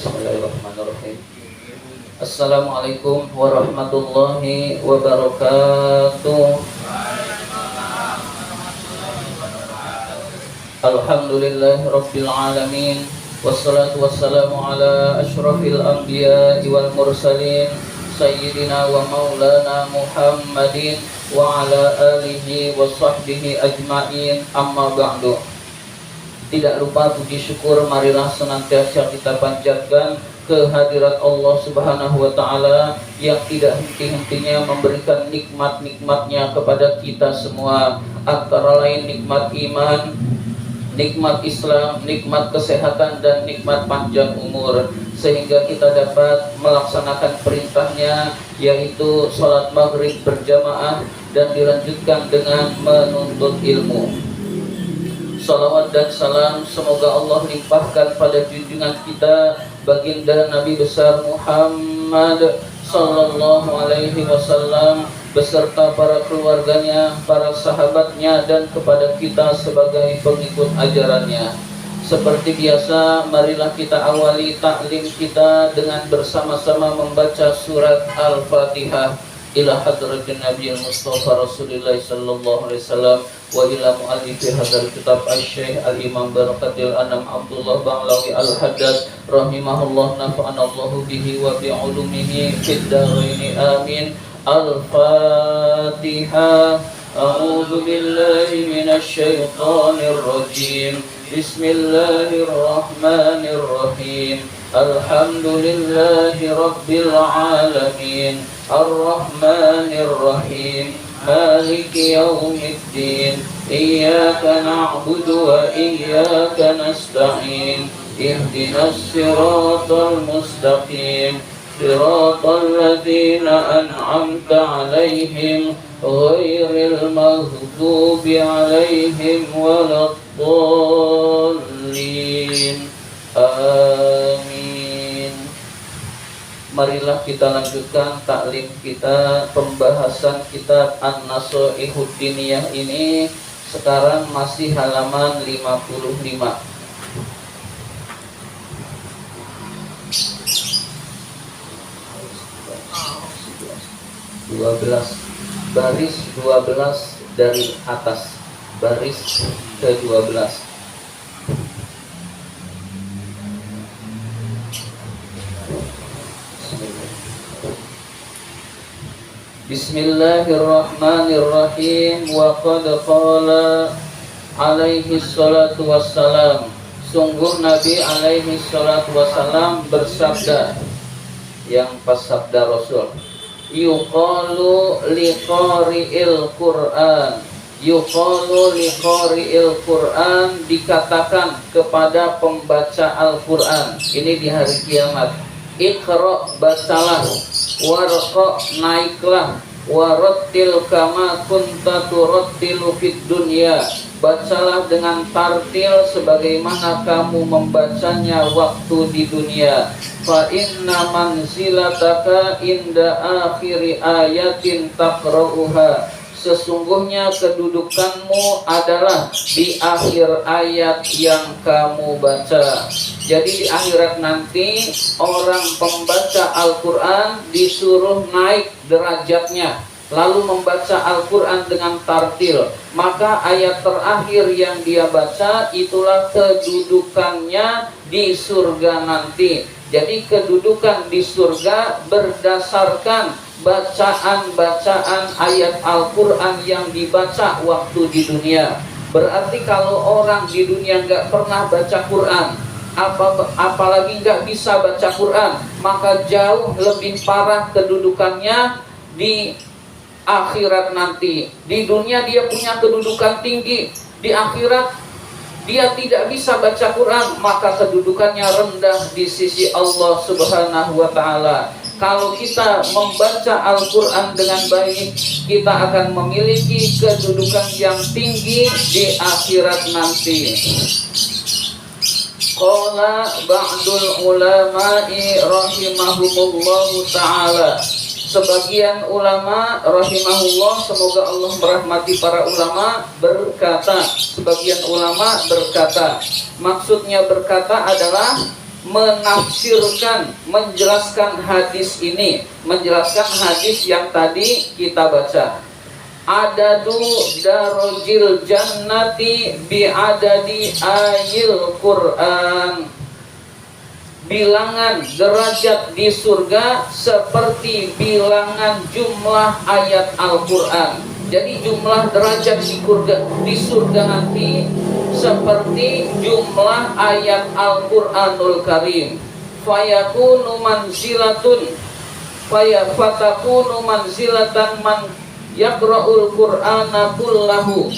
Bismillahirrahmanirrahim. Assalamualaikum warahmatullahi wabarakatuh. Alhamdulillah Rabbil Alamin. Wassalatu wassalamu ala ashrafil anbiya wal mursalin Sayyidina wa maulana Muhammadin wa ala alihi wa sahbihi ajma'in. Amma ba'du. Tidak lupa puji syukur marilah senantiasa kita panjatkan kehadirat Allah Subhanahu wa Ta'ala yang tidak henti-hentinya memberikan nikmat-nikmatnya kepada kita semua, antara lain nikmat iman, nikmat Islam, nikmat kesehatan, dan nikmat panjang umur, sehingga kita dapat melaksanakan perintahnya, yaitu sholat maghrib berjamaah dan dilanjutkan dengan menuntut ilmu. Salawat dan salam semoga Allah limpahkan pada junjungan kita baginda Nabi besar Muhammad sallallahu alaihi wasallam beserta para keluarganya, para sahabatnya, dan kepada kita sebagai pengikut ajarannya. Seperti biasa, marilah kita awali taklim kita dengan bersama-sama membaca surat Al-Fatihah. Ila hadratin Nabi Mustafa Rasulullah sallallahu alaihi wasallam wa ila muallifi hadzal kitab Asy-Syaikh Al-Imam Barakatil Anam Abdullah Ba'lawi Al-Haddad rahimahullah, nafa'anallahu bihi wa bi ulumihi fid dharain amin. Al-Fatihah. A'udzu billahi minasy syaithanir rajim. Bismillahirrahmanirrahim. Alhamdulillahi rabbil alamin. Ar-Rahmanir Rahim. Maliki yaumiddin. Iyyaka na'budu wa iyyaka nasta'in. Ihdinas siratal mustaqim. Siratal ladzina an'amta 'alaihim ghairil maghdubi 'alaihim waladdallin. Amin. Marilah kita lanjutkan taklim kita, pembahasan kitab An-Nasaihud Diniyah ini. Sekarang masih halaman 55. Baris 12 dari atas, baris ke-12. Bismillahirrahmanirrahim. Wa qad qala alaihi salatu wassalam. Sungguh Nabi alaihi salatu wassalam bersabda, yang pas sabda Rasul, yuqalu liqari'il Qur'an. Yuqalu liqari'il Qur'an, dikatakan kepada pembaca Al-Qur'an. Ini di hari kiamat. Iqra, bacalah. Warqa, naiklah. Warattil kama kunta turattilu fid dunya, bacalah dengan tartil sebagaimana kamu membacanya waktu di dunia. Fa inna manzilataka inda akhiri ayatin taqra'uha, sesungguhnya kedudukanmu adalah di akhir ayat yang kamu baca. Jadi di akhirat nanti orang pembaca Al-Quran disuruh naik derajatnya, lalu membaca Al-Quran dengan tartil. Maka ayat terakhir yang dia baca itulah kedudukannya di surga nanti. Jadi kedudukan di surga berdasarkan bacaan-bacaan ayat Al-Quran yang dibaca waktu di dunia. Berarti kalau orang di dunia nggak pernah baca Quran, apalagi nggak bisa baca Quran, maka jauh lebih parah kedudukannya di akhirat nanti. Di dunia dia punya kedudukan tinggi, di akhirat dia tidak bisa baca Quran, maka kedudukannya rendah di sisi Allah Subhanahu wa Ta'ala. Kalau kita membaca Al-Quran dengan baik, kita akan memiliki kedudukan yang tinggi di akhirat nanti. Qala ba'dul ulama'i rahimahumullahu ta'ala. Sebagian ulama rahimahullah, semoga Allah merahmati para ulama, berkata, sebagian ulama berkata, maksudnya berkata adalah menafsirkan, menjelaskan hadis ini, menjelaskan hadis yang tadi kita baca. Adadu darajil jannati bi adadi ayil Qur'an. Bilangan derajat di surga seperti bilangan jumlah ayat Al-Qur'an. Jadi jumlah derajat di surga nanti seperti jumlah ayat Al-Qur'anul Karim. Fatakunu manzilatan man yaqra'ul Qur'ana kullahu.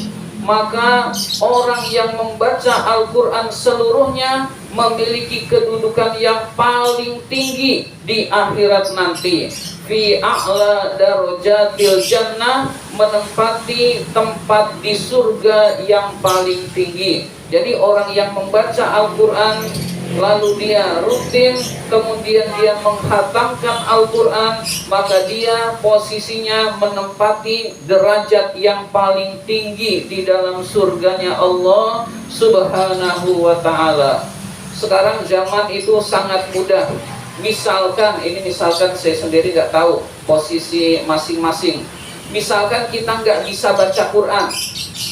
Maka orang yang membaca Al-Qur'an seluruhnya memiliki kedudukan yang paling tinggi di akhirat nanti. Fi a'la darajatil jannah, menempati tempat di surga yang paling tinggi. Jadi orang yang membaca Al-Qur'an lalu dia rutin, kemudian dia menghatamkan Al-Quran, maka dia posisinya menempati derajat yang paling tinggi di dalam surganya Allah Subhanahu wa ta'ala. Sekarang zaman itu sangat mudah. Misalkan saya sendiri nggak tahu posisi masing-masing. Misalkan kita nggak bisa baca Quran,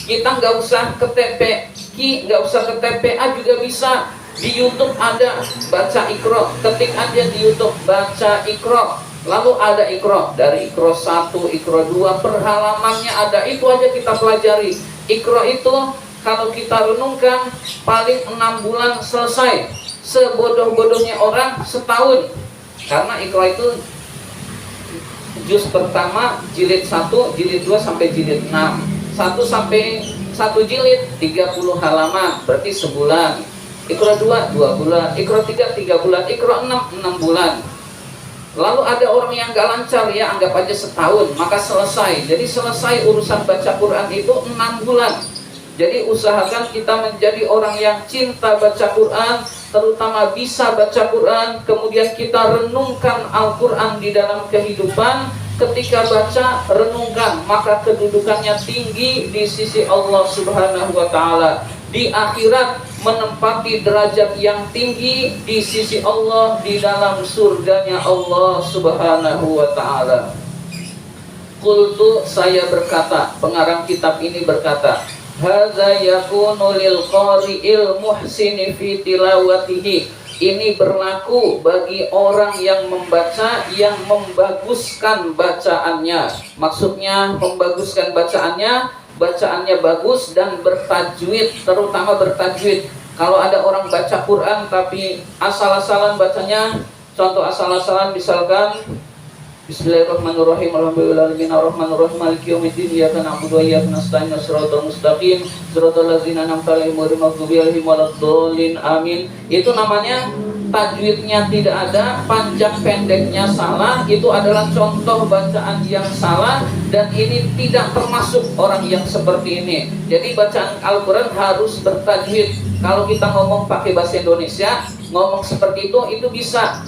kita nggak usah ke TPQ, nggak usah ke TPA juga bisa. Di YouTube ada baca Iqra, ketik aja di YouTube baca Iqra, lalu ada Iqra dari Iqra 1, Iqra 2, per halamannya ada, itu aja kita pelajari. Iqra itu kalau kita renungkan paling 6 bulan selesai. Sebodoh-bodohnya orang setahun, karena Iqra itu juz pertama jilid 1, jilid 2 sampai jilid 6. 1 sampai 1 jilid 30 halaman, berarti sebulan. Iqra 2 bulan, Iqra 3 bulan, Iqra 6 bulan. Lalu ada orang yang gak lancar, ya anggap aja setahun, maka selesai. Jadi selesai urusan baca Quran itu 6 bulan. Jadi usahakan kita menjadi orang yang cinta baca Quran, terutama bisa baca Quran, kemudian kita renungkan Al-Quran di dalam kehidupan. Ketika baca, renungkan, maka kedudukannya tinggi di sisi Allah Subhanahu wa ta'ala. Di akhirat menempati derajat yang tinggi di sisi Allah di dalam surganya Allah Subhanahu wa ta'ala. Qultu, saya berkata, pengarang kitab ini berkata, hadza yakunu lil qari'il muhsini fi tilawatihi. Ini berlaku bagi orang yang membaca, yang membaguskan bacaannya. Maksudnya membaguskan bacaannya bagus dan bertajwid, terutama bertajwid. Kalau ada orang baca Quran tapi asal-asalan bacanya, contoh asal-asalan misalkan Bismillahirrahmanirrahim, alhamdulillahirabbil alamin, maliki yaumiddin, iyyaka na'budu wa iyyaka nasta'in, shiratal mustaqim, shiratal ladzina an'amta 'alaihim ghairil maghdubi 'alaihim waladdallin, amin. Itu namanya tajwidnya tidak ada, panjang pendeknya salah, itu adalah contoh bacaan yang salah, dan ini tidak termasuk orang yang seperti ini. Jadi bacaan Al-Quran harus bertajwid. Kalau kita ngomong pakai bahasa Indonesia, ngomong seperti itu bisa,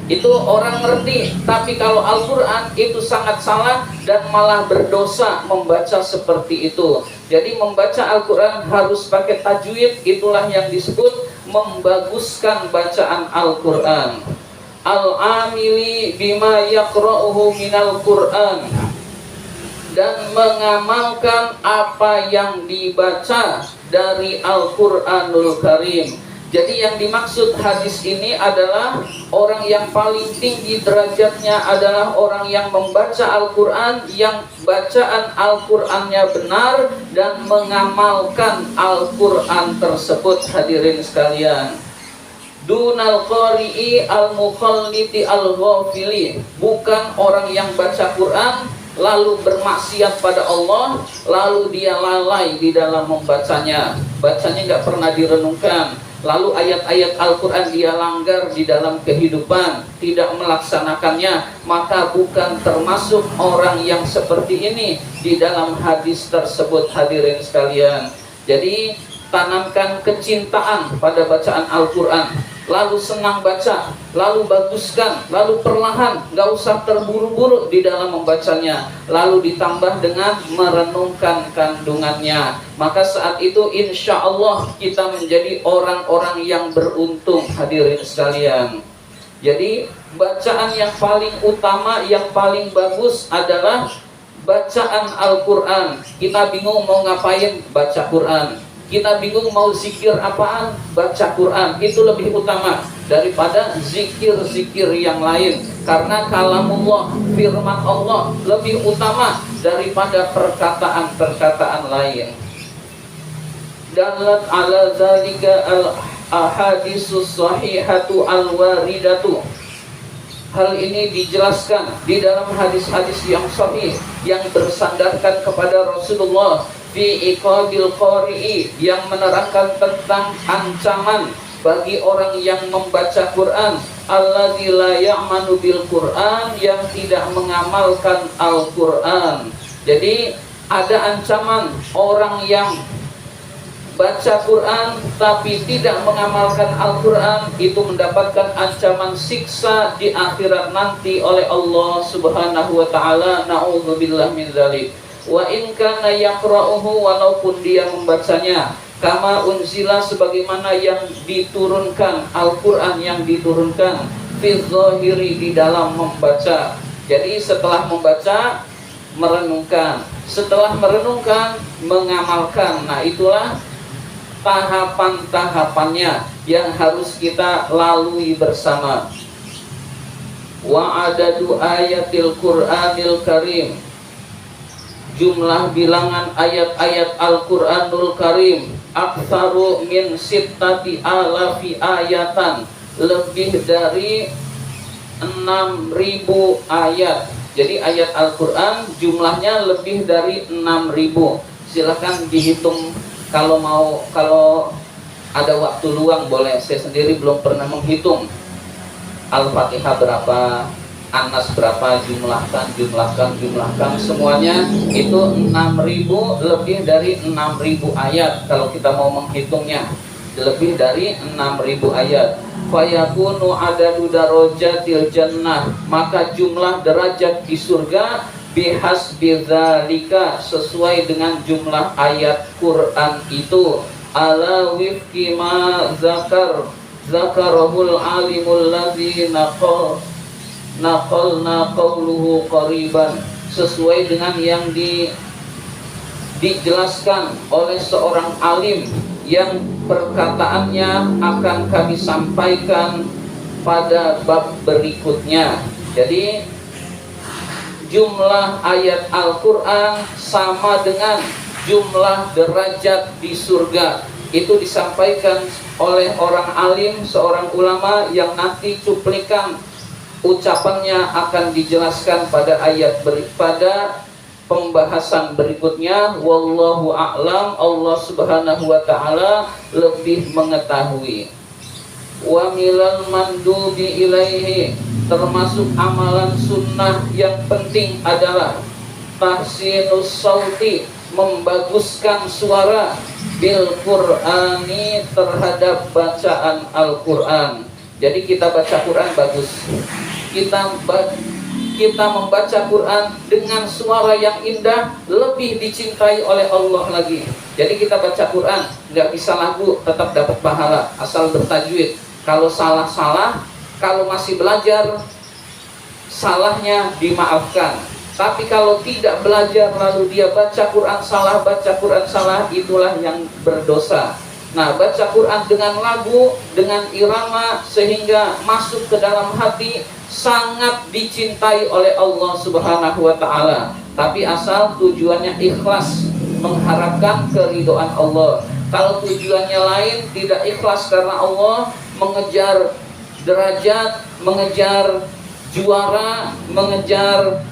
itu orang ngerti. Tapi kalau Al-Quran itu sangat salah dan malah berdosa membaca seperti itu. Jadi membaca Al-Quran harus pakai tajwid, itulah yang disebut membaguskan bacaan Al-Quran. Al-amili bima yaqra'uhu minal Quran, dan mengamalkan apa yang dibaca dari Al-Quranul Karim. Jadi yang dimaksud hadis ini adalah orang yang paling tinggi derajatnya adalah orang yang membaca Al-Quran, yang bacaan Al-Qurannya benar dan mengamalkan Al-Quran tersebut. Hadirin sekalian, dunal qari'i al-mukhalliti al-ghafili, bukan orang yang baca Quran lalu bermaksiat pada Allah, lalu dia lalai di dalam membacanya, bacanya nggak pernah direnungkan. Lalu ayat-ayat Al-Quran dia langgar di dalam kehidupan, tidak melaksanakannya, maka bukan termasuk orang yang seperti ini di dalam hadis tersebut. Hadirin sekalian, jadi tanamkan kecintaan pada bacaan Al-Quran. lalu senang baca, lalu baguskan, lalu perlahan, nggak usah terburu-buru di dalam membacanya, lalu ditambah dengan merenungkan kandungannya. Maka saat itu insya Allah kita menjadi orang-orang yang beruntung, hadirin sekalian. Jadi bacaan yang paling utama, yang paling bagus adalah bacaan Al-Quran. Kita bingung mau ngapain, baca Quran. Kita bingung mau zikir apaan, baca Quran. Itu lebih utama daripada zikir-zikir yang lain. Karena kalamullah, firman Allah lebih utama daripada perkataan-perkataan lain. Dalat ala zalika al-ahadisus sahihatu al-waridatu. Hal ini dijelaskan di dalam hadis-hadis yang sahih yang bersandarkan kepada Rasulullah fi iqabil qari'i, yang menerangkan tentang ancaman bagi orang yang membaca Quran, alladzi la ya'manu bil Quran, yang tidak mengamalkan Al-Quran. Jadi ada ancaman orang yang baca Quran tapi tidak mengamalkan Al-Quran, itu mendapatkan ancaman siksa di akhirat nanti oleh Allah Subhanahu wa taala. Na'udzubillah min dzalik. Wa in kana yaqra'uhu, walaupun dia membacanya, kama unzila, sebagaimana yang diturunkan, Al-Quran yang diturunkan, fi dzahiri, di dalam membaca. Jadi setelah membaca, merenungkan, setelah merenungkan, mengamalkan. Nah, itulah tahapan-tahapannya yang harus kita lalui bersama. Wa adadu ayatil Qur'anil Karim, jumlah bilangan ayat-ayat Al-Quranul Karim, aktsaru min sittati alafi ayatan, lebih dari 6.000 ayat. Jadi ayat Al-Quran jumlahnya lebih dari 6.000. Silahkan dihitung. Kalau ada waktu luang boleh. Saya sendiri belum pernah menghitung Al-Fatihah berapa, An-Nas berapa, jumlahkan semuanya itu 6.000, lebih dari 6.000 ayat. Kalau kita mau menghitungnya lebih dari 6.000 ayat. Fayakunu adadu darajatil jannah, maka jumlah derajat di surga bihasbi dzalika, sesuai dengan jumlah ayat Quran itu, ala wifqi ma zakarahul alimul ladzi naqalna qawluhu qariban, sesuai dengan yang dijelaskan oleh seorang alim yang perkataannya akan kami sampaikan pada bab berikutnya. Jadi jumlah ayat Al-Quran sama dengan jumlah derajat di surga. Itu disampaikan oleh orang alim, seorang ulama yang nanti cuplikan ucapannya akan dijelaskan pada pada pembahasan berikutnya. Wallahu a'lam, Allah Subhanahu wa ta'ala lebih mengetahui. Wa milal mandubi ilaihi, termasuk amalan sunnah yang penting adalah tahsinus sauti, membaguskan suara, bil Qur'ani, terhadap bacaan Al-Quran. Jadi kita baca Quran bagus, kita membaca Quran dengan suara yang indah, lebih dicintai oleh Allah lagi. Jadi kita baca Quran nggak bisa lagu, tetap dapat pahala asal bertajwid. Kalau salah-salah, kalau masih belajar, salahnya dimaafkan. Tapi kalau tidak belajar lalu dia baca Quran salah, itulah yang berdosa. Nah, baca Quran dengan lagu, dengan irama, sehingga masuk ke dalam hati, sangat dicintai oleh Allah Subhanahu wa ta'ala. Tapi asal tujuannya ikhlas, mengharapkan keridhaan Allah. Kalau tujuannya lain, tidak ikhlas karena Allah, mengejar derajat, mengejar juara, mengejar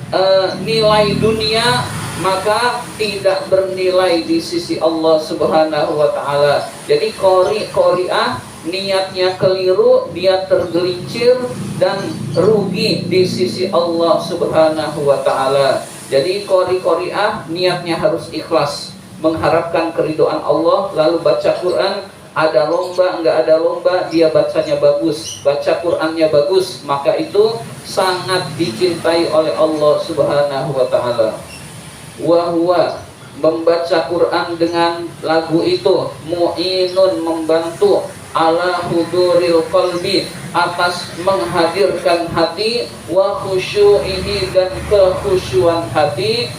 nilai dunia, maka tidak bernilai di sisi Allah Subhanahu wa ta'ala. Jadi qari'ah niatnya keliru, dia tergelincir dan rugi di sisi Allah Subhanahu wa ta'ala. Jadi qari'ah niatnya harus ikhlas, mengharapkan keridhaan Allah, lalu baca Quran ada lomba, nggak ada lomba, dia bacanya bagus, baca Qur'annya bagus, maka itu sangat dicintai oleh Allah Subhanahu wa Ta'ala. Wahwa, membaca Quran dengan lagu itu mu'inun, membantu ala huduril qalbi, atas menghadirkan hati, wa khusyu'ihi, dan kekhusyuan hati,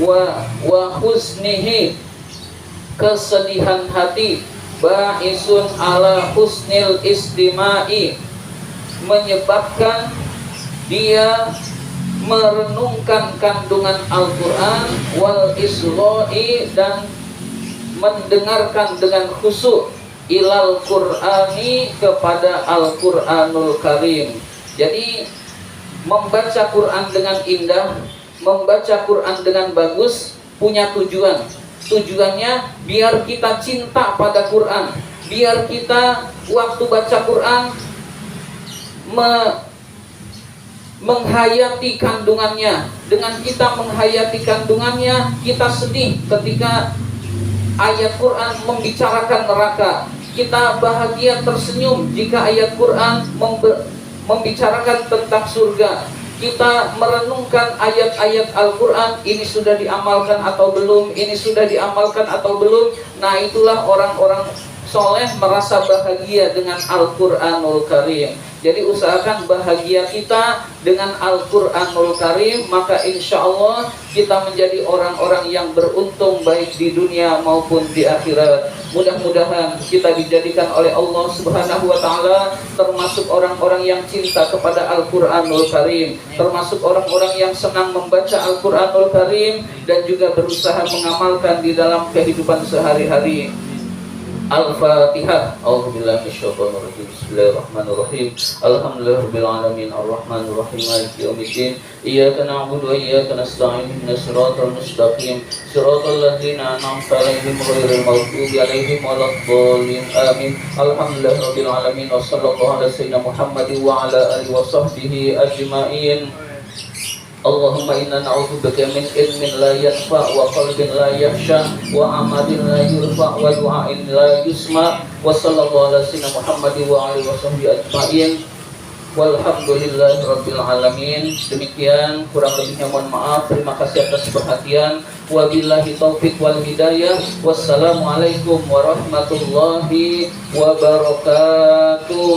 wa husnihi, kesedihan hati, ba'isun ala husnil istima'i, menyebabkan dia merenungkan kandungan Al-Quran, wal isgha'i, dan mendengarkan dengan khusyuk, ilal Qur'ani, kepada Al-Quranul Karim. Jadi membaca Quran dengan indah, membaca Quran dengan bagus punya tujuan. Tujuannya biar kita cinta pada Quran, biar kita waktu baca Quran menghayati kandungannya. Dengan kita menghayati kandungannya, kita sedih ketika ayat Quran membicarakan neraka. Kita bahagia tersenyum jika ayat Quran membicarakan tentang surga. Kita merenungkan ayat-ayat Al-Quran, ini sudah diamalkan atau belum, ini sudah diamalkan atau belum. Nah, itulah orang-orang soleh merasa bahagia dengan Al-Quranul Karim. Jadi usahakan bahagia kita dengan Al-Quranul Karim, maka insya Allah kita menjadi orang-orang yang beruntung baik di dunia maupun di akhirat. Mudah-mudahan kita dijadikan oleh Allah Subhanahu wa Ta'ala termasuk orang-orang yang cinta kepada Al-Quranul Karim, termasuk orang-orang yang senang membaca Al-Quranul Karim dan juga berusaha mengamalkan di dalam kehidupan sehari-hari. Al-Fatihah. A'udzubillahi minasyaitonir rajim. Bismillahirrahmanirrahim. Alhamdulillahirabbil alamin arrahmanir rahim maliki yaumiddin. Iyyaka na'budu wa iyyaka nasta'in. Ihdinas siratal mustaqim. Siratal ladzina an'amta 'alaihim ghairil maghdubi 'alaihim waladdallin. Amin. Alhamdulillahirabbil alamin wa sallallahu ala sayyidina Muhammadin wa ala alihi wa sahbihi ajma'in. Allahumma inna na'udzubika min ilmin la yanfa' wa qalbin la yakhsha wa amalin la yurfa' wa du'ain la yusma'. Wa sallallahu ala sayyidina Muhammadin wa alihi wa sahbihi ajma'in. Walhamdulillahi rabbil alamin. Demikian, kurang lebihnya mohon maaf. Terima kasih atas perhatian. Wabillahi taufik wal hidayah. Wassalamualaikum warahmatullahi wabarakatuh.